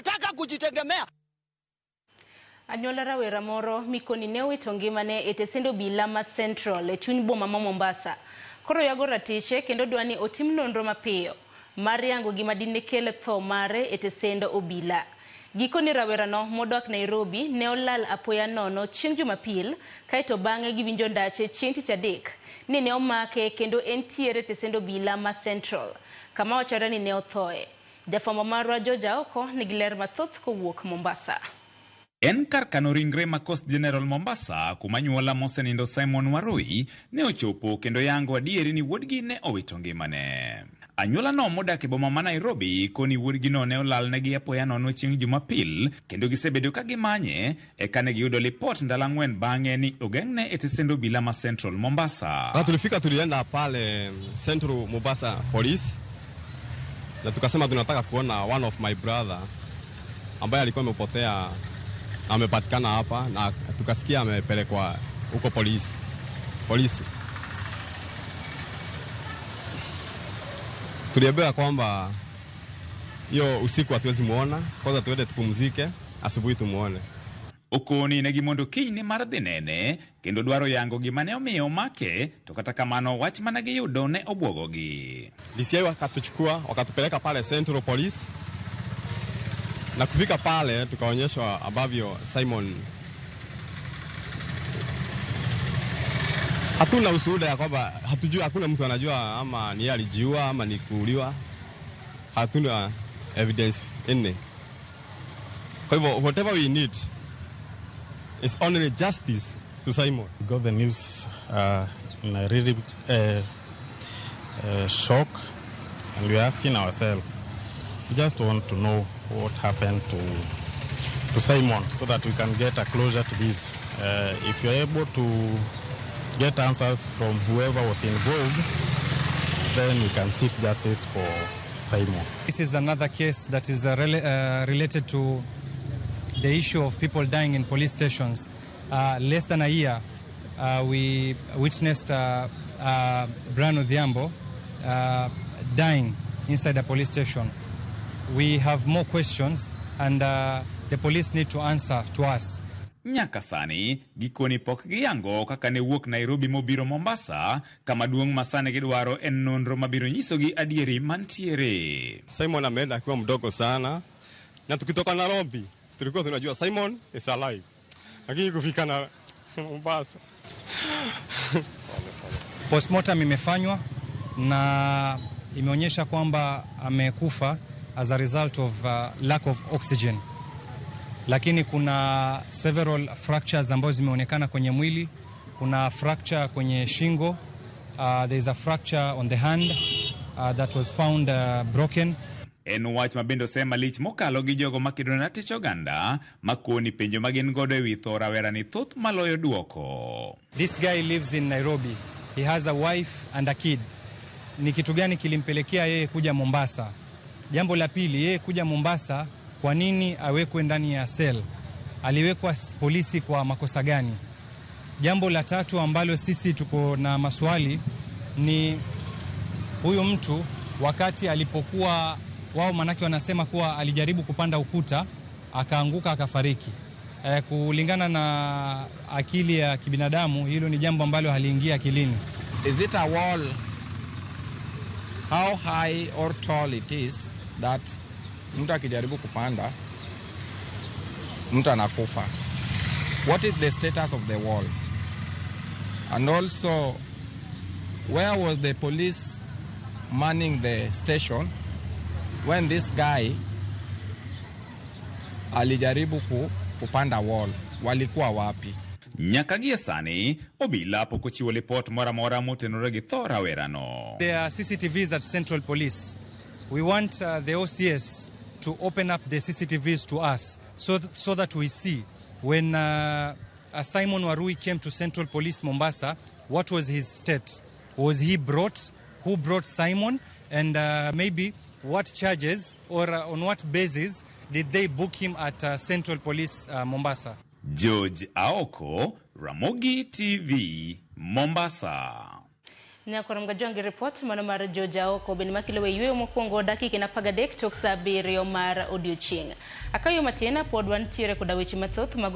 tunataka kujitegemea. Anyuola rawera moro mikoni ne owito ngimane e tesend obila ma Central e chuny boma ma Mombasa. Koro yago ratiche kendo dwani otim nonro mapiyo mar yango gima dine kele tho mare e tesend obila. Gikoni rawerano modok Nairobi ne olal apoya nono chieng' Jumapil kaito bang'e giwinjo ndache chieng' Tich Adek ni ne omake kendo entiere tesend obila ma Central kama wachore ni ne othoe. Jafwambo marwa George Aoko nigi ler mathoth kowuok Mombasa. En kar kano ringre ma Coast General Mombasa kuma nyuola mosenindo Simon Warui ne ochopo kendo yango adieri ni wuodgi ne owito ngimane. Anyuola no modak e boma ma Nairobi koni wuodgi no ne olalnegi apoya nono chieng' Jumapil kendo gisebedo ka gimanye eka ne giyudo lipot ndalo 4 bang'e ni ogeng'ne e tesend obila ma Central Mombasa. Tulifika tulienda pale Central Mombasa Police na tukasema tunataka kuona one of my brother ambaye alikuwa amepotea amepatikana hapa, na tukasikia amepelekwa huko polisi. Tuliambiwa kwamba hiyo usiku hatuwezi muona, kwanza tuende tupumzike, asubuhi tumuone. Okoni ne gimondo kiny mar dhi nene kendo dwaro yango gima ne omiyo make, to kata kamano wach mana giyudo ne obwogogi. DCI wakatuchukua wakatupeleka pale Central Police, na kufika pale tukaonyeshwa ambavyo Simon hatuna ushuhuda ya kwamba hatujui, hakuna mtu anajua ama ni alijiua ama ni kuuliwa. Hatuna evidence ine. Kwa hivyo whatever we need is only justice to Simon. We got the news in a really shock, and we're asking ourselves, we just want to know what happened to Simon so that we can get a closure to this. If you're able to get answers from whoever was involved, then we can seek justice for Simon. This is another case that is related to the issue of people dying in police stations. Less than a year, we witnessed Brian Odhiambo dying inside a police station. We have more questions, and the police need to answer to us. Nyaka sani gikoni pok giyango kaka ne wuok Nairobi mobiro Mombasa, kama duong' masane gidwaro en nonro mabiro nyisogi adieri mantiere. Simon ameenda akiwa mdogo sana, na tukitoka Nairobi tulikuwa tunajua Simon is alive, lakini kufika na Mombasa postmortem imefanywa na imeonyesha kwamba amekufa as a result of lack of oxygen, lakini kuna several fractures ambazo zimeonekana kwenye mwili. Kuna fracture kwenye shingo, there is a fracture on the hand that was found broken. En wach mabendo sema lich mokalo gi jogo makidona tich oganda makoni penjo magin godo e wi tho rawera ni thoth maloyo duoko. This guy lives in Nairobi. He has a wife and a kid. Ni kitu gani kilimpelekea yeye kuja Mombasa? Jambo la pili, yeye kuja Mombasa, kwa nini awekwe ndani ya cell? Aliwekwa polisi kwa makosa gani? Jambo la tatu ambalo sisi tuko na maswali ni huyu mtu wakati alipokuwa, wao manake wanasema kuwa alijaribu kupanda ukuta akaanguka akafariki. Kulingana na akili ya kibinadamu, hilo ni jambo ambalo haliingia akilini. Is it a wall? How high or tall it is that mtu akijaribu kupanda mtu anakufa? What is the status of the wall? And also, where was the police manning the station when this guy alijaribu kupanda wall? Walikuwa wapi? Nyakagie sani obila pokochiwo lipot mora motenore gi tho rawerano. There are CCTVs at Central Police. We want the OCS to open up the CCTVs to us so that we see when Simon Warui came to Central Police Mombasa, what was his state? Was he brought? Who brought Simon? And maybe what charges or on what basis did they book him at Central Police Mombasa? George Aoko, Ramogi TV, Mombasa. Nyakoro mgajongi report mano mar Jojao ko ben makilewe yweyo mokwongo dakika na pagadek tok saa 7 mar odiochieng'. Akayo matina pod wantiere koda weche mathoth mago